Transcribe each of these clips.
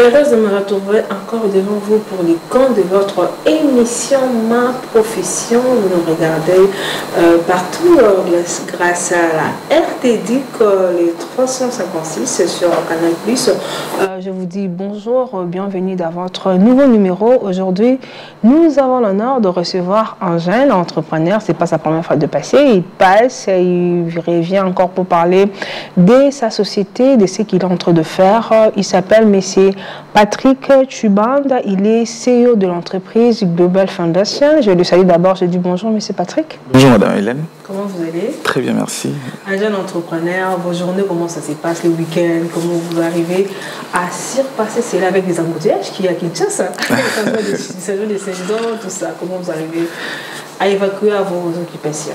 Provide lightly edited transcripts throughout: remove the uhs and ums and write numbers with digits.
heureuse de me retrouver encore devant vous pour les comptes de votre émission Ma Profession. Vous nous regardez partout grâce à la RTDIC, les 356 sur Canal+. Je vous dis bonjour, bienvenue dans votre nouveau numéro. Aujourd'hui, nous avons l'honneur de recevoir un jeune entrepreneur. C'est pas sa première fois de passer. Il passe et il revient encore pour parler de sa société, de ce qu'il est en train de faire. Il s'appelle Monsieur Patrick Tuband. Il est CEO de l'entreprise Global Foundation. Je le salue d'abord. Je dis bonjour, Monsieur Patrick. Bonjour, Madame Hélène. Comment vous allez? Très bien, merci. Un jeune entrepreneur, vos journées, comment ça se passe le week-end? Comment vous arrivez à surpasser cela avec les embouteillages qu'il y a à Kinshasa? Les saisons des saisons, tout ça. Comment vous arrivez à évacuer à vos occupations?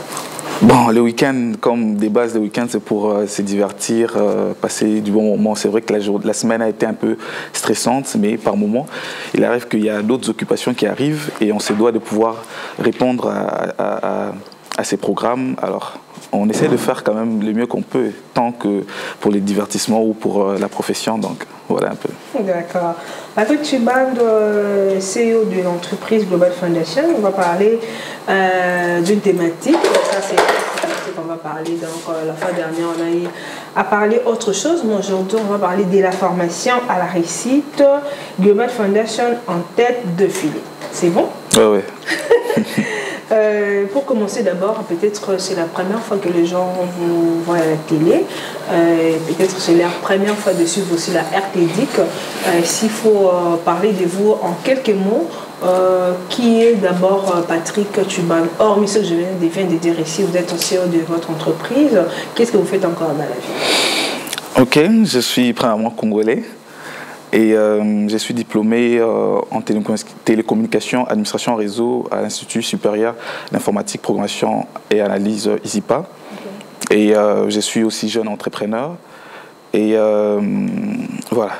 Bon, le week-end, comme des bases de week-end, c'est pour se divertir, passer du bon moment. C'est vrai que la semaine a été un peu stressante, mais par moment, il arrive qu'il y a d'autres occupations qui arrivent et on se doit de pouvoir répondre à ces programmes. Alors, on essaie de faire quand même le mieux qu'on peut, tant que pour les divertissements ou pour la profession. Donc, voilà un peu. D'accord. Patrick Tuband, CEO de l'entreprise Global Foundation, on va parler d'une thématique. Ça, c'est une thématique qu'on va parler. Donc, la fois dernière, on a eu à parler autre chose. Mais aujourd'hui, on va parler de la formation à la réussite. Global Foundation en tête de filet. C'est bon? Oui, oui. Pour commencer d'abord, peut-être c'est la première fois que les gens vous voient à la télé, peut-être c'est la première fois de suivre aussi la RTDIC. S'il faut parler de vous en quelques mots, qui est d'abord Patrick Tuband? Hormis ce que je viens de dire ici, vous êtes CEO de votre entreprise, qu'est-ce que vous faites encore dans la vie? Ok, je suis premièrement congolais. Et je suis diplômé en télécommunication, administration réseau à l'Institut supérieur d'informatique, programmation et analyse ISIPA. Okay. Et je suis aussi jeune entrepreneur. Et voilà,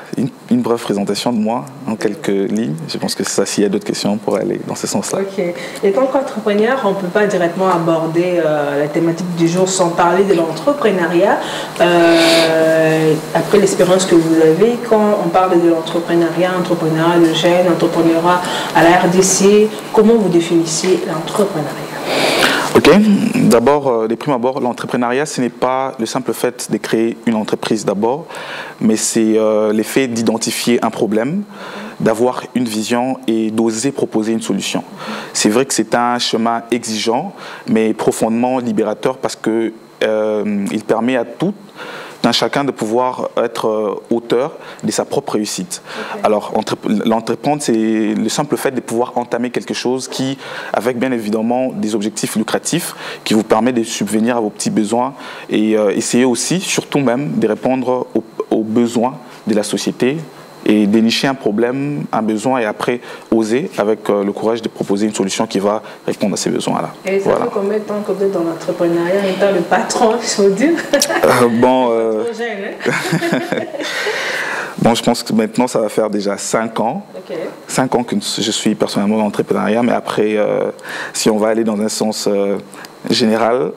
une brève présentation de moi en quelques lignes. Je pense que c'est ça, s'il y a d'autres questions, on pourrait aller dans ce sens-là. Ok. Et tant qu'entrepreneur, on ne peut pas directement aborder la thématique du jour sans parler de l'entrepreneuriat. Après l'expérience que vous avez, quand on parle de l'entrepreneuriat, le jeune, entrepreneuriat à la RDC, comment vous définissez l'entrepreneuriat? Ok, d'abord, de prime abord, l'entrepreneuriat, ce n'est pas le simple fait de créer une entreprise d'abord, mais c'est l'effet d'identifier un problème, d'avoir une vision et d'oser proposer une solution. C'est vrai que c'est un chemin exigeant, mais profondément libérateur parce que il permet à chacun de pouvoir être auteur de sa propre réussite. Okay. Alors, l'entreprendre, c'est le simple fait de pouvoir entamer quelque chose qui, avec bien évidemment des objectifs lucratifs, qui vous permet de subvenir à vos petits besoins et essayer aussi, surtout même, de répondre aux besoins de la société et dénicher un problème, un besoin et après oser avec le courage de proposer une solution qui va répondre à ces besoins-là. Et ça fait combien de temps que vous êtes dans l'entrepreneuriat, étant le patron, il faut dire? Bon, je pense que maintenant, ça va faire déjà 5 ans. Okay. 5 ans que je suis personnellement dans l'entrepreneuriat, mais après, si on va aller dans un sens général,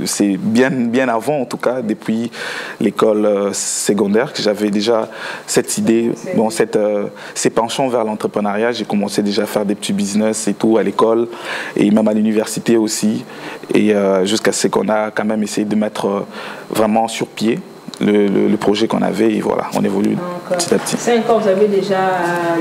c'est bien avant, en tout cas, depuis l'école secondaire, que j'avais déjà cette idée, bon, ces penchants vers l'entrepreneuriat. J'ai commencé déjà à faire des petits business et tout à l'école, et même à l'université aussi, et jusqu'à ce qu'on a quand même essayé de mettre vraiment sur pied le projet qu'on avait, et voilà, on évolue petit à petit. 5 ans, vous avez déjà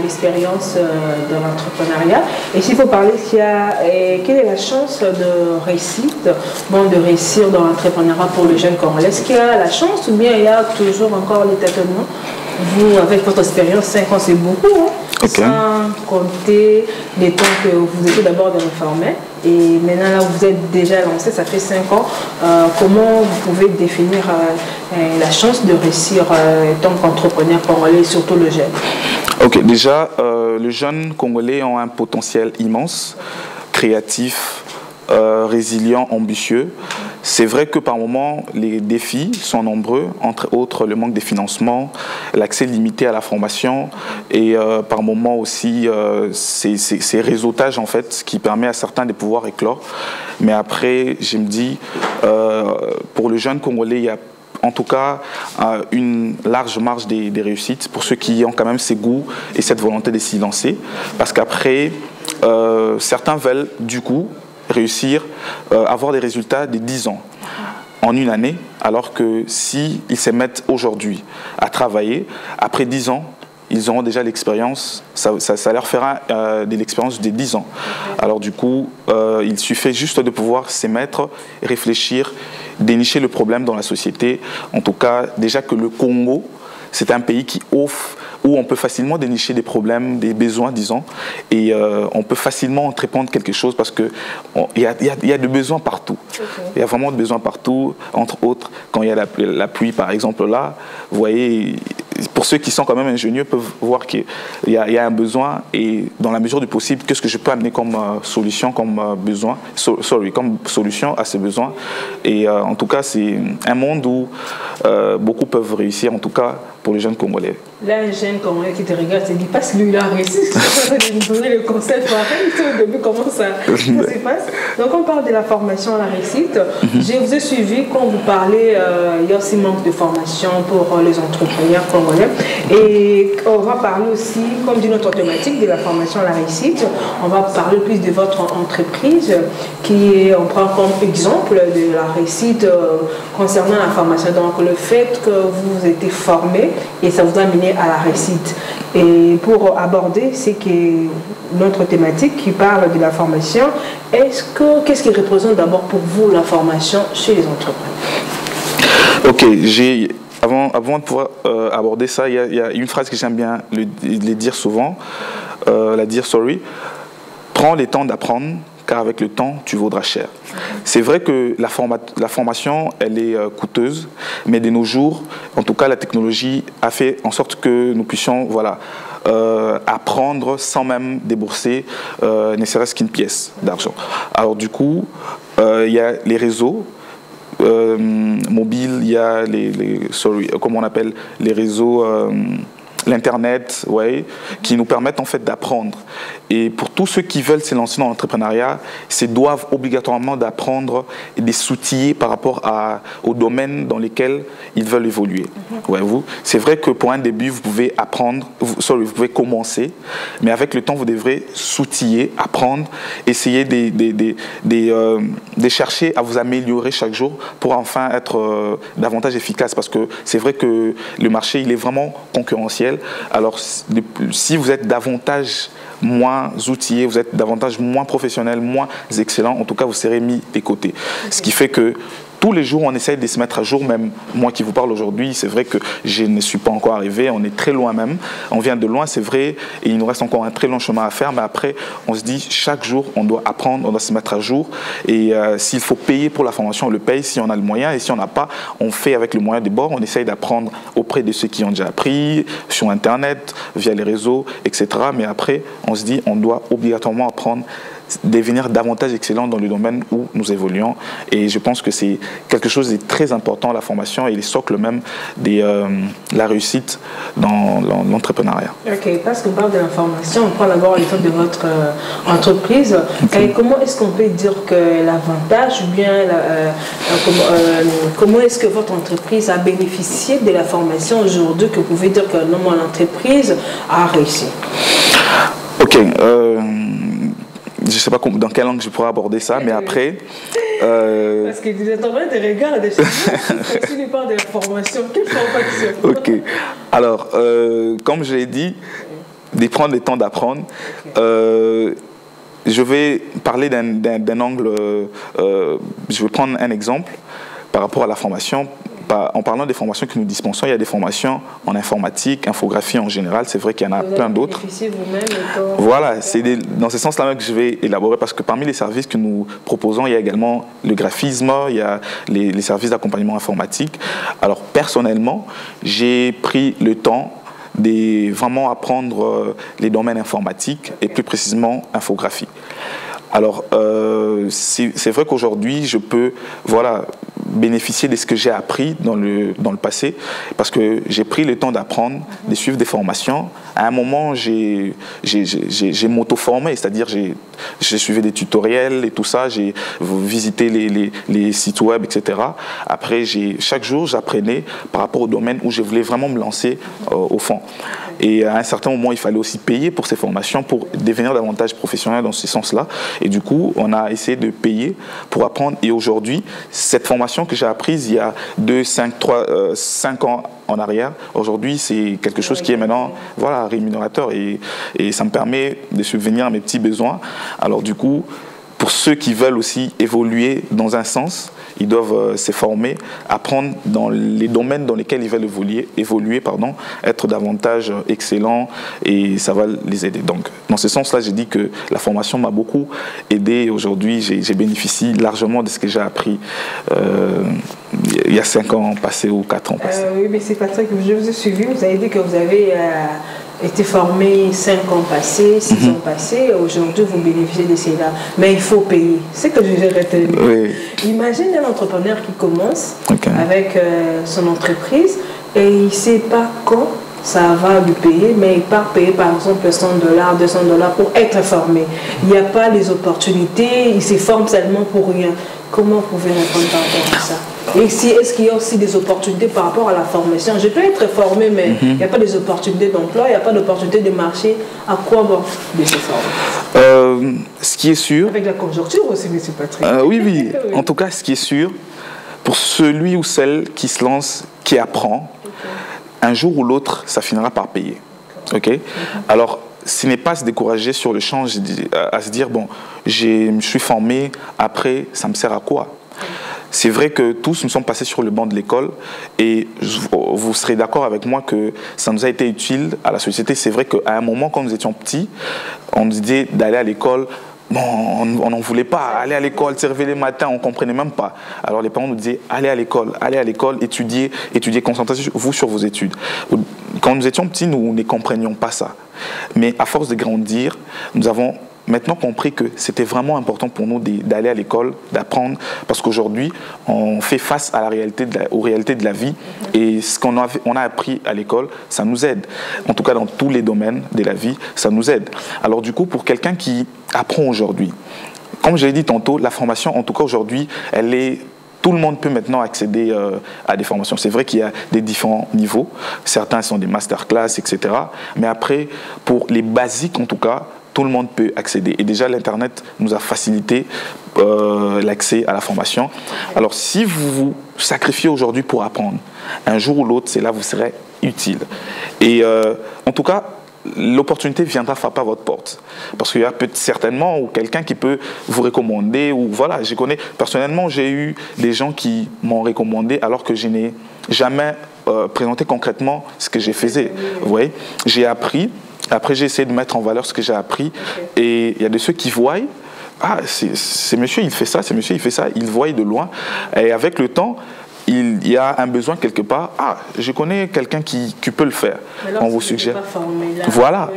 l'expérience de l'entrepreneuriat. Et s'il faut parler, quelle est la chance de réussite, de réussir dans l'entrepreneuriat pour le jeune Congolais? Est-ce qu'il y a la chance ou bien il y a toujours encore les tâtonnements? Vous, avec votre expérience, 5 ans, c'est beaucoup, hein? Okay. Sans compter les temps que vous étiez d'abord de réformer. Et maintenant, là, vous êtes déjà lancé, ça fait 5 ans. Comment vous pouvez définir la chance de réussir en tant qu'entrepreneur congolais, surtout le jeune? Ok, déjà, les jeunes congolais ont un potentiel immense, créatif, résilient, ambitieux. C'est vrai que par moments, les défis sont nombreux, entre autres le manque de financement, l'accès limité à la formation et par moments aussi ces réseautages en fait qui permet à certains de pouvoir éclore. Mais après, je me dis, pour le jeune Congolais, il y a en tout cas une large marge des réussites pour ceux qui ont quand même ces goûts et cette volonté de s'y lancer. Parce qu'après, certains veulent du coup réussir, avoir des résultats de 10 ans en une année, alors que s'ils se mettent aujourd'hui à travailler, après 10 ans, ils auront déjà l'expérience, ça leur fera de l'expérience de 10 ans. Alors du coup, il suffit juste de pouvoir s'y mettre, réfléchir, dénicher le problème dans la société. En tout cas, déjà que le Congo, c'est un pays qui offre, où on peut facilement dénicher des problèmes, des besoins, disons, et on peut facilement entreprendre quelque chose parce qu'il y a des besoins partout. Il y a vraiment des besoins partout, entre autres, quand il y a la pluie, par exemple, là, vous voyez, pour ceux qui sont quand même ingénieux, peuvent voir qu'il y a un besoin et dans la mesure du possible, qu'est-ce que je peux amener comme solution, comme besoin, comme solution à ces besoins. Et en tout cas, c'est un monde où beaucoup peuvent réussir, en tout cas pour les jeunes Congolais. Là, un jeune Congolais qui te regarde se dit, passe lui, il a réussi. Je vais donner le conseil pareil, au début, comment ça se passe. Donc, on parle de la formation à la réussite. Je vous ai suivi quand vous parlez, il y a aussi manque de formation pour les entrepreneurs congolais. Et on va parler aussi, comme d'une autre thématique, de la formation à la réussite. On va parler plus de votre entreprise, on prend comme exemple de la réussite concernant la formation. Donc, le fait que vous été formé et ça vous a mené à la réussite. Et pour aborder, c'est que notre thématique qui parle de la formation, qu'est-ce qui représente d'abord pour vous la formation chez les entrepreneurs? Ok, avant de pouvoir aborder ça, il y a une phrase que j'aime bien les dire souvent, prends le temps d'apprendre, car avec le temps, tu vaudras cher. C'est vrai que la formation, elle est coûteuse, mais de nos jours, en tout cas, la technologie a fait en sorte que nous puissions apprendre sans même débourser ne serait-ce qu'une pièce d'argent. Alors du coup, il y a les réseaux mobiles, il y a comment on appelle, les réseaux... l'Internet, qui nous permettent en fait d'apprendre. Et pour tous ceux qui veulent se lancer dans l'entrepreneuriat, ils doivent obligatoirement d'apprendre et de s'outiller par rapport aux domaines dans lesquels ils veulent évoluer. C'est vrai que pour un début, vous pouvez apprendre, vous pouvez commencer, mais avec le temps, vous devrez s'outiller, apprendre, essayer de chercher à vous améliorer chaque jour pour enfin être davantage efficace. Parce que c'est vrai que le marché, il est vraiment concurrentiel. Alors, si vous êtes davantage moins outillé, vous êtes davantage moins professionnel, moins excellent, en tout cas, vous serez mis de côté. Ce qui fait que tous les jours, on essaye de se mettre à jour, même moi qui vous parle aujourd'hui, c'est vrai que je ne suis pas encore arrivé, on est très loin même, on vient de loin, c'est vrai, et il nous reste encore un très long chemin à faire, mais après, on se dit, chaque jour, on doit apprendre, on doit se mettre à jour, et s'il faut payer pour la formation, on le paye si on a le moyen, et si on n'a pas, on fait avec le moyen de bord, on essaye d'apprendre auprès de ceux qui ont déjà appris, sur Internet, via les réseaux, etc. Mais après, on se dit, on doit obligatoirement apprendre, devenir davantage excellent dans le domaine où nous évoluons. Et je pense que c'est quelque chose de très important, la formation et les socles même de la réussite dans l'entrepreneuriat. Ok, parce qu'on parle de la formation, on prend d'abord l'exemple de votre entreprise. Okay. Et comment est-ce qu'on peut dire que l'avantage ou bien comment est-ce que votre entreprise a bénéficié de la formation aujourd'hui, que vous pouvez dire que non, mon entreprise a réussi? Ok, je ne sais pas dans quelle langue je pourrais aborder ça, mais après... Parce que vous êtes en train de regarder des choses, si tu parles de la formation, quelle formation? Ok, alors, comme je l'ai dit, de prendre le temps d'apprendre, je vais parler d'un angle, je vais prendre un exemple par rapport à la formation. En parlant des formations que nous dispensons, il y a des formations en informatique, infographie en général, c'est vrai qu'il y en a plein d'autres. Voilà, c'est dans ce sens-là même que je vais élaborer, parce que parmi les services que nous proposons, il y a également le graphisme, il y a les services d'accompagnement informatique. Alors personnellement, j'ai pris le temps de vraiment apprendre les domaines informatiques et plus précisément infographie. Alors, c'est vrai qu'aujourd'hui, je peux bénéficier de ce que j'ai appris dans le passé, parce que j'ai pris le temps d'apprendre, de suivre des formations. À un moment, j'ai m'auto-formé, c'est-à-dire j'ai suivi des tutoriels et tout ça, j'ai visité les sites web, etc. Après, chaque jour, j'apprenais par rapport au domaine où je voulais vraiment me lancer au fond. Et à un certain moment, il fallait aussi payer pour ces formations pour devenir davantage professionnel dans ce sens-là. Et du coup, on a essayé de payer pour apprendre. Et aujourd'hui, cette formation que j'ai apprise il y a 5 ans en arrière, aujourd'hui, c'est quelque chose qui est maintenant voilà, rémunérateur. Et ça me permet de subvenir à mes petits besoins. Alors du coup, pour ceux qui veulent aussi évoluer dans un sens, ils doivent se former, apprendre dans les domaines dans lesquels ils veulent évoluer, être davantage excellents et ça va les aider. Donc, dans ce sens-là, j'ai dit que la formation m'a beaucoup aidé. Aujourd'hui, j'ai bénéficié largement de ce que j'ai appris il y a 5 ans passés ou 4 ans passés. Oui, mais c'est Patrick, je vous ai suivi, vous avez dit que vous avez été formé 5 ans passés, 6 ans passés, aujourd'hui vous bénéficiez de cela. Mais il faut payer. C'est que j'ai retenu. Oui. Imagine un entrepreneur qui commence avec son entreprise et il ne sait pas quand ça va lui payer, mais il part payer par exemple $100, $200 pour être formé. Il n'y a pas les opportunités, il se forme seulement pour rien. Comment vous pouvez répondre par rapport à ça? Et est-ce qu'il y a aussi des opportunités par rapport à la formation? Je peux être formé, mais il n'y a pas des opportunités d'emploi, il n'y a pas d'opportunités de marché. À quoi bon de se former? Ce qui est sûr... Avec la conjoncture aussi, M. Patrick. Oui, oui. En tout cas, ce qui est sûr, pour celui ou celle qui se lance, qui apprend, un jour ou l'autre, ça finira par payer. Okay? Alors, ce n'est pas se décourager sur le champ, à se dire, bon, je me suis formé, après, ça me sert à quoi? C'est vrai que tous nous sommes passés sur le banc de l'école et vous serez d'accord avec moi que ça nous a été utile à la société. C'est vrai qu'à un moment, quand nous étions petits, on nous disait d'aller à l'école. Bon, on n'en voulait pas. Aller à l'école, se réveiller le matin, on ne comprenait même pas. Alors les parents nous disaient, allez à l'école, étudiez, concentrez-vous sur vos études. Quand nous étions petits, nous ne comprenions pas ça. Mais à force de grandir, nous avons maintenant compris que c'était vraiment important pour nous d'aller à l'école, d'apprendre, parce qu'aujourd'hui, on fait face à la réalité aux réalités de la vie et ce qu'on a appris à l'école, ça nous aide. En tout cas, dans tous les domaines de la vie, ça nous aide. Alors du coup, pour quelqu'un qui apprend aujourd'hui, comme je l'ai dit tantôt, la formation, en tout cas aujourd'hui, tout le monde peut maintenant accéder à des formations. C'est vrai qu'il y a des différents niveaux. Certains sont des masterclass, etc. Mais après, pour les basiques, en tout cas, tout le monde peut accéder. Et déjà, l'Internet nous a facilité l'accès à la formation. Alors, si vous vous sacrifiez aujourd'hui pour apprendre, un jour ou l'autre, c'est là où vous serez utile. Et en tout cas, l'opportunité viendra frapper à votre porte. Parce qu'il y a certainement quelqu'un qui peut vous recommander. Ou voilà, personnellement, j'ai eu des gens qui m'ont recommandé alors que je n'ai jamais présenté concrètement ce que j'ai fait. Vous voyez, j'ai appris. Après, j'ai essayé de mettre en valeur ce que j'ai appris. Et il y a de ceux qui voient, ah, c'est monsieur, il fait ça, c'est monsieur, il fait ça, ils voient de loin. Et avec le temps, il y a un besoin quelque part. Ah, je connais quelqu'un qui peut le faire. On vous suggère. Voilà.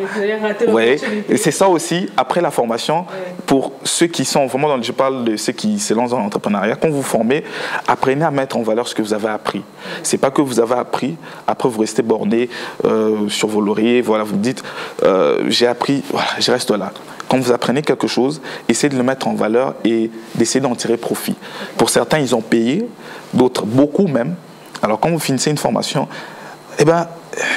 Ouais. Et c'est ça aussi, après la formation, pour ceux qui sont vraiment je parle de ceux qui se lancent dans l'entrepreneuriat, quand vous formez, apprenez à mettre en valeur ce que vous avez appris. C'est pas que vous avez appris, après vous restez borné sur vos lauriers, voilà, vous dites, j'ai appris, voilà, je reste là. Quand vous apprenez quelque chose, essayez de le mettre en valeur et d'essayer d'en tirer profit. Pour certains, ils ont payé, d'autres, beaucoup même. Alors, quand vous finissez une formation, eh ben,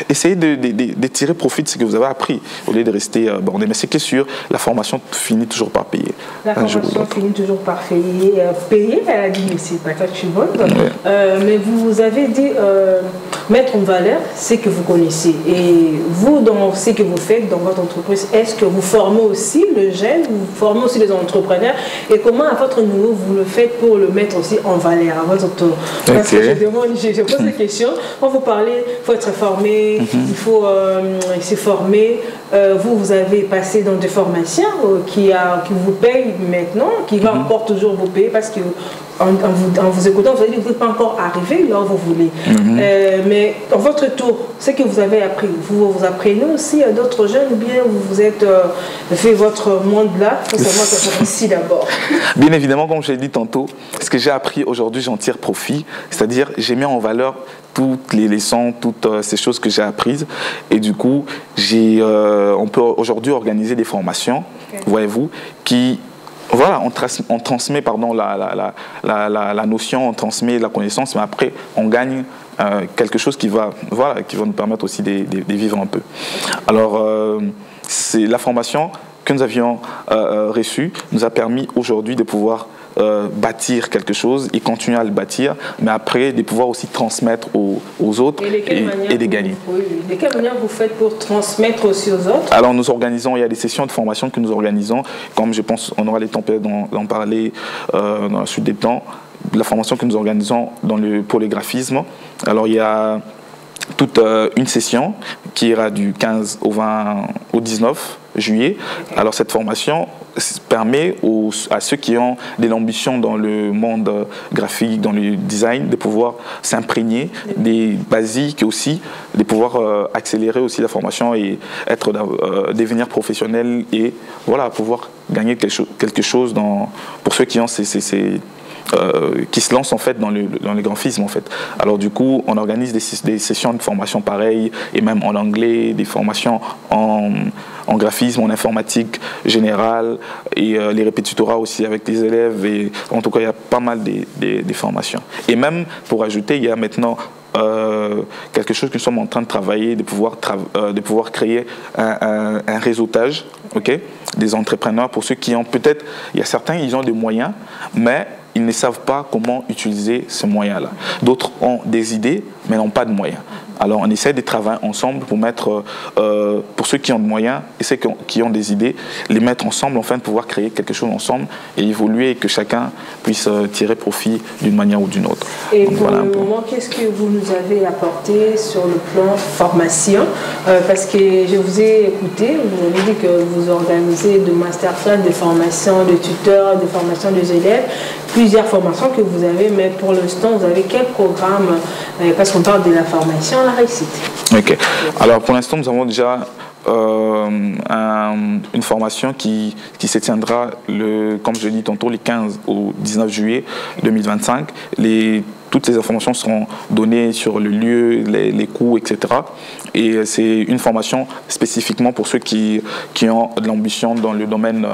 essayez de tirer profit de ce que vous avez appris, au lieu de rester borné. Mais c'est que sûr, la formation finit toujours par payer. La formation finit toujours par payer. Elle a dit, mais c'est pas que je suis bonne. Mais vous avez dit mettre en valeur ce que vous connaissez. Et vous, dans ce que vous faites dans votre entreprise, est-ce que vous formez aussi le jeune, vous formez aussi les entrepreneurs? Et comment, à votre niveau, vous le faites pour le mettre aussi en valeur à votre tour? Parce que je pose la question, quand vous parlez, il faut être formé former, il faut se former. Vous avez passé dans des formations qui vous payent maintenant, qui va encore toujours vous payer parce que en vous écoutant, vous avez dit que vous n'êtes pas encore arrivé là où vous voulez. Mais à votre tour, ce que vous avez appris, vous apprenez aussi à d'autres jeunes ou bien vous êtes fait votre monde là, faut seulement que ça ici d'abord. Bien évidemment, comme je l'ai dit tantôt, ce que j'ai appris aujourd'hui, j'en tire profit. C'est-à-dire, j'ai mis en valeur toutes les leçons, toutes ces choses que j'ai apprises. Et du coup, on peut aujourd'hui organiser des formations, voyez-vous, qui... Voilà, on transmet pardon, la notion, on transmet la connaissance, mais après, on gagne quelque chose qui va nous permettre aussi de vivre un peu. Alors, c'est la formation que nous avions reçue nous a permis aujourd'hui de pouvoir bâtir quelque chose et continuer à le bâtir, mais après de pouvoir aussi transmettre aux autres et de gagner. De quelle manière vous faites pour transmettre aussi aux autres? Alors nous organisons, il y a des sessions de formation que nous organisons, comme je pense on aura les temps d'en parler dans la suite des temps, la formation que nous organisons pour le graphisme. Alors il y a toute une session qui ira du 15 au 19 juillet. Alors cette formation permet à ceux qui ont de l'ambition dans le monde graphique, dans le design, de pouvoir s'imprégner des basiques aussi, de pouvoir accélérer aussi la formation et devenir professionnel et voilà, pouvoir gagner quelque chose pour ceux qui ont qui se lancent en fait dans le graphisme en fait. Alors du coup, on organise des sessions de formation pareilles et même en anglais, des formations en graphisme, en informatique générale et les répétitorats aussi avec les élèves. Et en tout cas, il y a pas mal de formations. Et même pour ajouter, il y a maintenant quelque chose que nous sommes en train de travailler, de pouvoir créer un réseautage, des entrepreneurs pour ceux qui ont peut-être, il y a certains, ils ont des moyens, mais ils ne savent pas comment utiliser ces moyens-là. D'autres ont des idées, mais n'ont pas de moyens. Alors on essaie de travailler ensemble pour mettre, pour ceux qui ont des moyens et ceux qui ont des idées, les mettre ensemble afin de pouvoir créer quelque chose ensemble et évoluer et que chacun puisse tirer profit d'une manière ou d'une autre. Et donc, pour le moment, qu'est-ce que vous nous avez apporté sur le plan formation? Parce que je vous ai écouté, vous avez dit que vous organisez de masterclass, de formations de tuteurs, de formations des élèves, plusieurs formations que vous avez, mais pour l'instant, vous avez quel programme? Parce qu'on parle de la formation, la réussite. Ok. Alors pour l'instant, nous avons déjà une formation qui se tiendra, comme je l'ai dit tantôt, les 15 au 19 juillet 2025. Toutes les informations seront données sur le lieu, les coûts, etc. Et c'est une formation spécifiquement pour ceux qui ont de l'ambition dans le domaine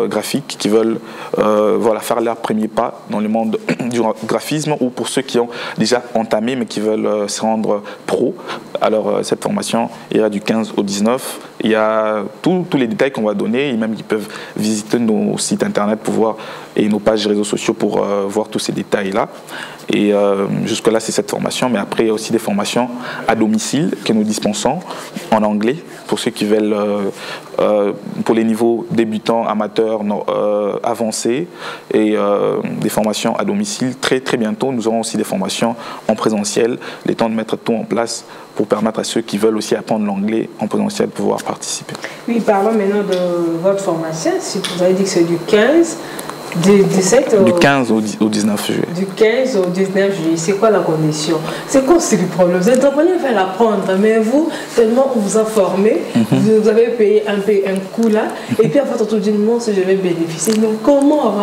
graphique, qui veulent faire leur premier pas dans le monde du graphisme, ou pour ceux qui ont déjà entamé mais qui veulent se rendre pro. Alors cette formation ira du 15 au 19. Il y a tous les détails qu'on va donner, et même ils peuvent visiter nos sites internet et nos pages réseaux sociaux pour voir tous ces détails-là. Et jusque-là, c'est cette formation. Mais après, il y a aussi des formations à domicile que nous dispensons en anglais pour ceux qui veulent, pour les niveaux débutants, amateurs, avancés, et des formations à domicile. Très, très bientôt, nous aurons aussi des formations en présentiel, le temps de mettre tout en place pour permettre à ceux qui veulent aussi apprendre l'anglais en présentiel de pouvoir participer. Oui, parlons maintenant de votre formation. Si vous avez dit que c'est du 15... Du 15 au 19 juillet. Du 15 au 19 juillet, c'est quoi la condition? C'est quoi le problème? Vous êtes entrepreneur, veulent apprendre, mais vous, tellement vous informez, vous avez payé un coût là, et puis à votre tour du monde, je vais bénéficier. Donc comment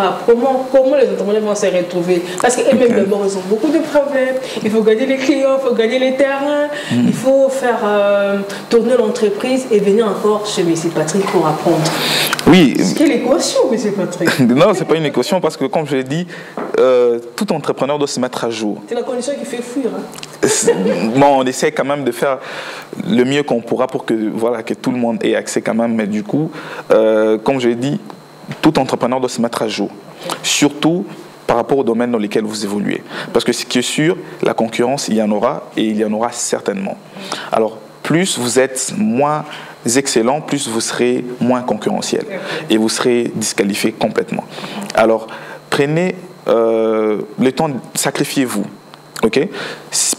les entrepreneurs vont se retrouver? Parce qu'eux-mêmes, d'abord, ils ont beaucoup de problèmes. Il faut gagner les clients, il faut gagner les terrains, il faut faire tourner l'entreprise et venir encore chez M. Patrick pour apprendre. Oui. Quelle équation, M. Patrick? Non, c'est pas une équation parce que, comme je l'ai dit, tout entrepreneur doit se mettre à jour. C'est la condition qui fait fuir. Bon, on essaie quand même de faire le mieux qu'on pourra pour que tout le monde ait accès quand même. Mais du coup, comme je l'ai dit, tout entrepreneur doit se mettre à jour. Surtout par rapport au domaine dans lequel vous évoluez. Parce que ce qui est sûr, la concurrence, il y en aura et il y en aura certainement. Alors, plus vous êtes moins excellent, plus vous serez moins concurrentiel et vous serez disqualifié complètement. Alors, prenez le temps, sacrifiez-vous.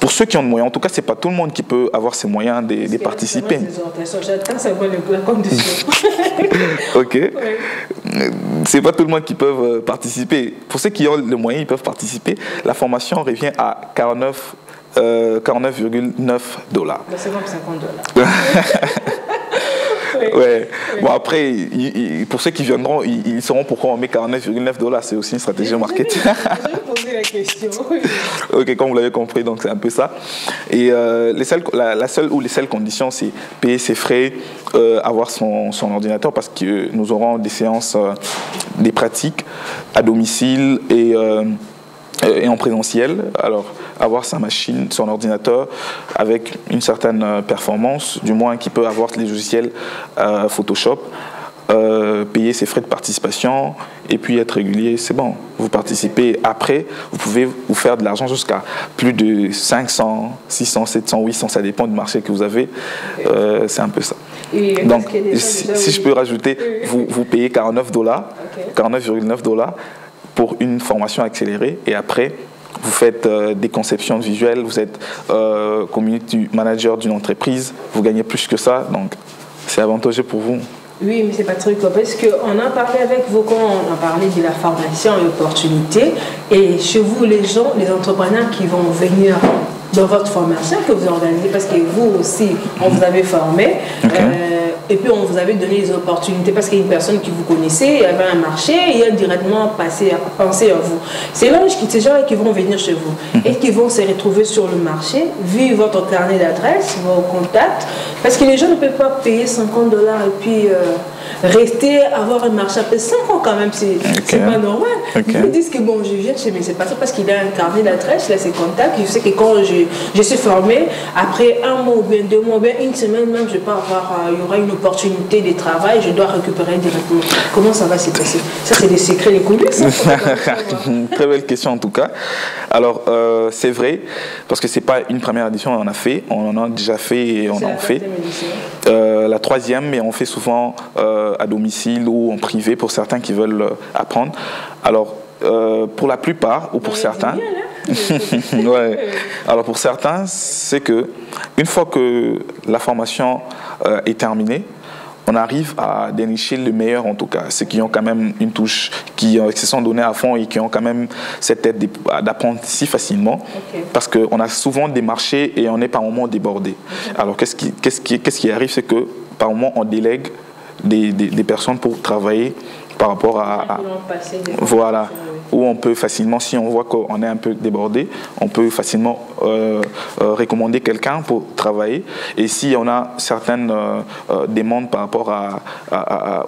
pour ceux qui ont de moyens, en tout cas, c'est pas tout le monde qui peut avoir ces moyens de participer. J'attends savoir la condition. Ok. Ouais. C'est pas tout le monde qui peut participer. Pour ceux qui ont le moyen, ils peuvent participer. La formation revient à 49,9 $. C'est comme $50. Ouais. Bon, après, pour ceux qui viendront, ils sauront pourquoi on met 49,9 $. C'est aussi une stratégie marketing. Je poser la question. Ok, comme vous l'avez compris, donc c'est un peu ça. Et la seule ou les seules conditions, c'est payer ses frais, avoir son ordinateur, parce que nous aurons des séances, des pratiques à domicile et en présentiel. Alors, avoir sa machine, son ordinateur avec une certaine performance, du moins qui peut avoir les logiciels Photoshop, payer ses frais de participation et puis être régulier, c'est bon. Vous participez. Après, vous pouvez vous faire de l'argent jusqu'à plus de 500, 600, 700, 800, ça dépend du marché que vous avez. C'est un peu ça. Donc, si je peux rajouter, vous payez 49 $, 49,9 $ pour une formation accélérée et après, vous faites des conceptions visuelles, vous êtes community manager d'une entreprise, vous gagnez plus que ça, donc c'est avantageux pour vous. Oui, mais c'est pas très cool parce qu'on a parlé avec vous quand on a parlé de la formation et l'opportunité. Et chez vous, les gens, les entrepreneurs qui vont venir dans votre formation que vous organisez, parce que vous aussi, on vous avait formé, et puis on vous avait donné les opportunités parce qu'il y a une personne qui vous connaissait, il y avait un marché, et il a directement pensé à vous. C'est là ces gens qui vont venir chez vous et qui vont se retrouver sur le marché, vu votre carnet d'adresse, vos contacts, parce que les gens ne peuvent pas payer $50 et puis rester, avoir un marché après 5 ans quand même, c'est pas normal. Ils vous disent que bon, je viens chez, mais c'est pas ça parce qu'il a un carnet d'adresse, il a ses contacts, je sais que quand je suis formée, après un mois ou bien 2 mois ou bien une semaine même, je peux avoir, il y aura une opportunité de travail, je dois récupérer directement. Comment ça va se passer? Ça, c'est des secrets, les coulisses. Très belle question en tout cas. Alors, c'est vrai, parce que c'est pas une première édition, on en a fait, on en a déjà fait et on en fait. La 3e, mais on fait souvent à domicile ou en privé pour certains qui veulent apprendre. Alors, pour la plupart, ou pour certains, ouais. Alors pour certains, c'est que une fois que la formation est terminée, on arrive à dénicher le meilleur en tout cas, ceux qui ont quand même une touche, qui se sont donnés à fond et qui ont quand même cette tête d'apprendre si facilement, parce qu'on a souvent des marchés et on est par moments débordé. Alors qu'est-ce qui arrive, c'est que par moments on délègue des personnes pour travailler par rapport à voilà, où on peut facilement, si on voit qu'on est un peu débordé, on peut facilement recommander quelqu'un pour travailler. Et si on a certaines demandes par rapport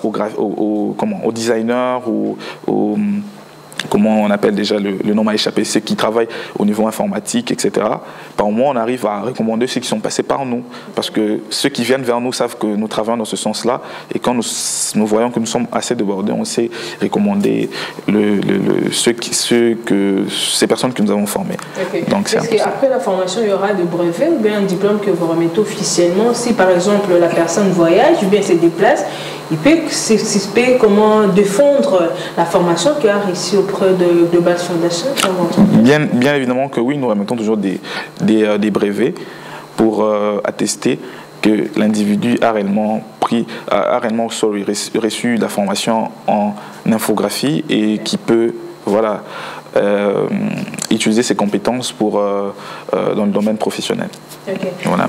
aux designers ou comment on appelle déjà, le nom m'a échappé, ceux qui travaillent au niveau informatique, etc. Par moment, on arrive à recommander ceux qui sont passés par nous, parce que ceux qui viennent vers nous savent que nous travaillons dans ce sens-là, et quand nous voyons que nous sommes assez débordés, on sait recommander ces personnes que nous avons formées. Donc, est-ce qu'après la formation, il y aura des brevets ou bien un diplôme que vous remettez officiellement? Si par exemple la personne voyage ou bien se déplace, il peut s'expliquer comment défendre la formation qu'il a réussi auprès de Global Foundation. Bien évidemment que oui, nous remettons toujours des brevets pour attester que l'individu a réellement reçu la formation en infographie et qui peut utiliser ses compétences dans le domaine professionnel. Voilà.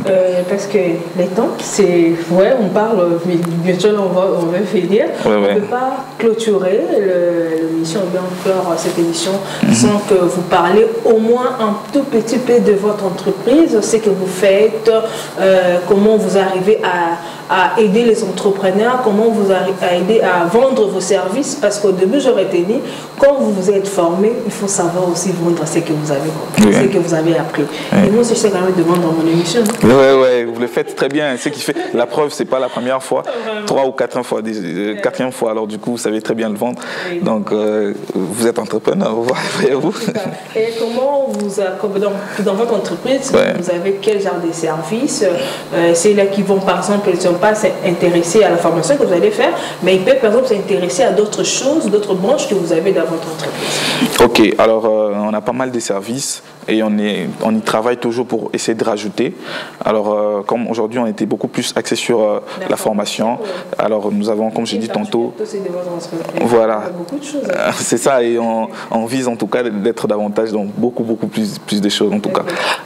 Parce que les temps, c'est... Ouais, on parle, mais bien sûr, on va finir. On ne peut pas clôturer l'émission, ou bien faire cette émission sans que vous parlez au moins un tout petit peu de votre entreprise, ce que vous faites, comment vous arrivez à aider les entrepreneurs, comment vous arrivez à aider à vendre vos services, parce qu'au début, j'aurais dit, quand vous vous êtes formé, il faut savoir aussi vendre ce que vous avez compris, ce que vous avez appris. Et moi, je sais quand même de vendre dans mon émission. Oui, vous le faites très bien. Ce qui fait la preuve, c'est pas la première fois, 3 ou 4 fois, 4e fois. Alors du coup, vous savez très bien le vendre. Donc, vous êtes entrepreneur, voyez-vous. Et comment dans votre entreprise, vous avez quel genre de services? C'est là qui vont, par exemple, pas s'intéresser à la formation que vous allez faire, mais ils peuvent par exemple s'intéresser à d'autres choses, d'autres branches que vous avez dans votre entreprise. Ok, alors on a pas mal de services et on y travaille toujours pour essayer de rajouter. Alors comme aujourd'hui on était beaucoup plus axé sur la formation, alors nous avons, comme j'ai dit tantôt, voilà, c'est ça, et on vise en tout cas d'être davantage dans beaucoup plus de choses en tout cas.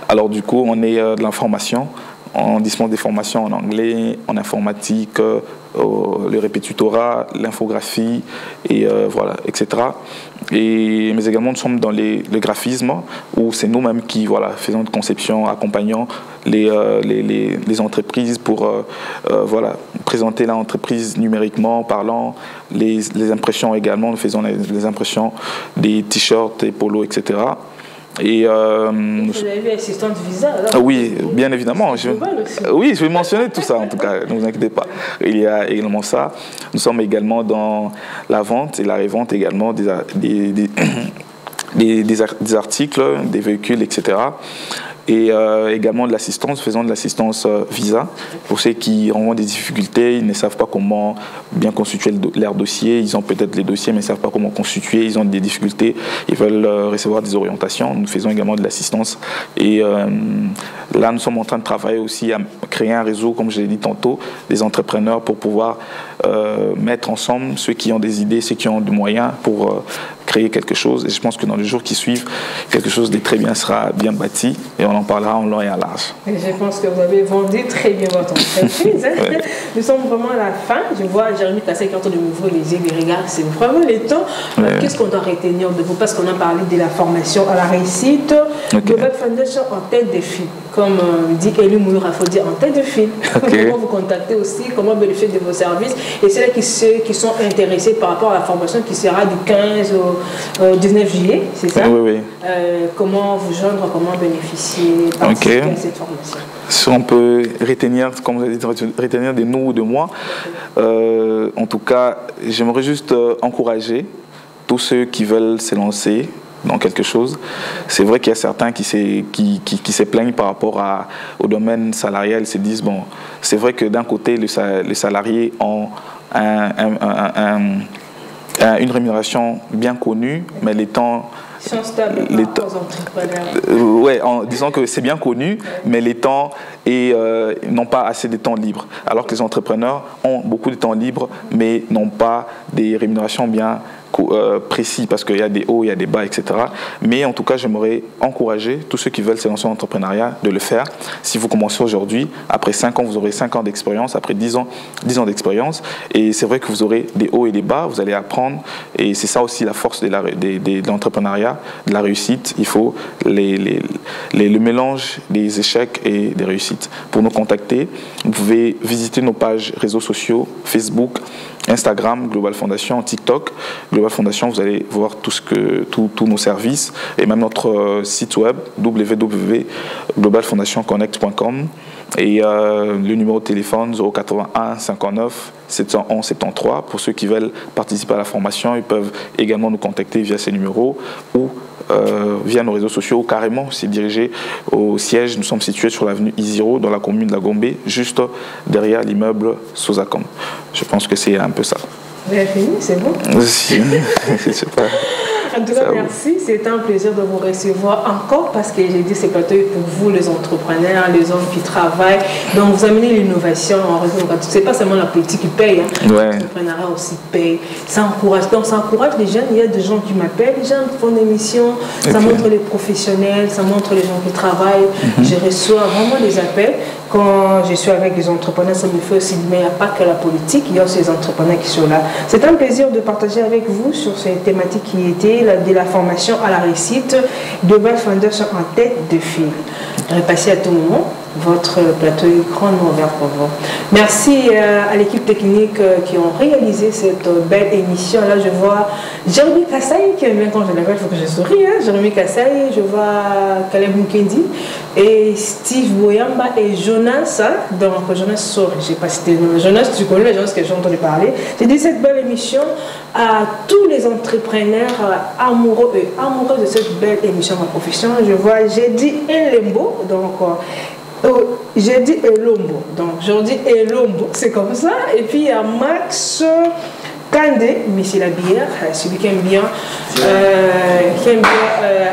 Alors du coup on est de l'information. On dispense des formations en anglais, en informatique, le répétutorat, l'infographie, et voilà, etc. Mais également, nous sommes dans le graphisme, où c'est nous-mêmes qui faisons de conception, accompagnant les entreprises pour voilà, présenter l'entreprise numériquement parlant, les impressions également, nous faisons les impressions des t-shirts, des polos, etc. Et vous avez vu assistante visa alors? Oui, bien évidemment. Oui, je vais mentionner tout ça en tout cas, ne vous inquiétez pas. Il y a également ça. Nous sommes également dans la vente et la revente également des articles, des véhicules, etc. Et également de l'assistance, faisons de l'assistance visa. Pour ceux qui ont des difficultés, ils ne savent pas comment bien constituer leur dossier, ils ont peut-être les dossiers mais ils ne savent pas comment constituer, ils ont des difficultés, ils veulent recevoir des orientations. Nous faisons également de l'assistance. Et là, nous sommes en train de travailler aussi à créer un réseau, comme je l'ai dit tantôt, des entrepreneurs pour pouvoir mettre ensemble ceux qui ont des idées, ceux qui ont des moyens pour créer quelque chose. Et je pense que dans les jours qui suivent, quelque chose de très bien sera bien bâti et on en parlera en long et en large. Et je pense que vous avez vendu très bien votre entreprise. Ouais. Nous sommes vraiment à la fin. Je vois Jérémy Kassai qui est en train de m'ouvrir les yeux, les regards. C'est vraiment le temps. Ouais. Qu'est-ce qu'on doit retenir de vous? Parce qu'on a parlé de la formation à la réussite. Global Foundation en tête de file. Comme dit Elie Moura, il faut dire en tête de file. Comment vous contacter aussi, comment bénéficier de vos services. Et c'est là ceux qui sont intéressés par rapport à la formation qui sera du 15 au 19 juillet, c'est ça? Oui. Comment vous joindre, comment bénéficier, participer à cette formation? Si on peut retenir, comme vous avez dit, retenir de nous ou de moi, en tout cas, j'aimerais juste encourager tous ceux qui veulent se lancer dans quelque chose. C'est vrai qu'il y a certains qui se plaignent par rapport au domaine salarial, ils se disent, bon, c'est vrai que d'un côté, les salariés ont une rémunération bien connue, mais les temps... Ils sont stables aux entrepreneurs. Ouais, en disant que c'est bien connu, mais les temps n'ont pas assez de temps libre. Alors que les entrepreneurs ont beaucoup de temps libre, mais n'ont pas des rémunérations bien précis, parce qu'il y a des hauts, il y a des bas, etc. Mais en tout cas, j'aimerais encourager tous ceux qui veulent se lancer en entrepreneuriat de le faire. Si vous commencez aujourd'hui, après 5 ans, vous aurez 5 ans d'expérience, après 10 ans d'expérience. Et c'est vrai que vous aurez des hauts et des bas, vous allez apprendre. Et c'est ça aussi la force de l'entrepreneuriat, de la réussite. Il faut le mélange des échecs et des réussites. Pour nous contacter, vous pouvez visiter nos pages réseaux sociaux, Facebook, Instagram, Global Foundation, TikTok. Global Foundation, vous allez voir tous nos services et même notre site web www.globalfoundationconnect.com et le numéro de téléphone 081 59 711 73. Pour ceux qui veulent participer à la formation, ils peuvent également nous contacter via ces numéros ou via nos réseaux sociaux ou carrément c'est dirigé au siège. Nous sommes situés sur l'avenue Isiro dans la commune de la Gombe, juste derrière l'immeuble Sozacom. Je pense que c'est un peu ça. Vous avez fini, c'est bon? Si, c'est pas... En tout cas, merci. C'est un plaisir de vous recevoir encore parce que j'ai dit c'est plateau pour vous, les entrepreneurs, les hommes qui travaillent. Donc, vous amenez l'innovation en réseau. Ce n'est pas seulement la politique qui paye. L'entrepreneuriat aussi paye. Ça encourage. Donc, ça encourage les jeunes. Il y a des gens qui m'appellent, les gens qui font des missions. Ça montre les professionnels, ça montre les gens qui travaillent. Je reçois vraiment des appels. Quand je suis avec des entrepreneurs, ça me fait aussi, mais il n'y a pas que la politique, il y a aussi les entrepreneurs qui sont là. C'est un plaisir de partager avec vous sur cette thématique qui était de la formation à la réussite, Global Foundation en tête de file. Repassez à tout moment. Votre plateau est grandement ouvert pour vous. Merci à l'équipe technique qui ont réalisé cette belle émission. Là, je vois Jérémy Kassai, qui aime bien quand je l'appelle, il faut que je souris. Jérémy Kassai, je vois Caleb Mukendi et Steve Boyamba et Jonas. Donc, Jonas, sorry, je n'ai pas cité le nom. Jonas, tu connais les gens que j'ai entendu parler. J'ai dit cette belle émission à tous les entrepreneurs amoureux et amoureuses de cette belle émission Ma Profession. Je vois Jedi Elembo, donc Oh, j'ai dit Elombo, donc je dis Elombo, c'est comme ça. Et puis il y a Max Kandé, Monsieur Labière, celui qui aime bien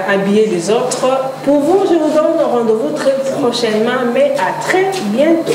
habiller les autres. Pour vous, je vous donne rendez-vous très prochainement, mais à très bientôt.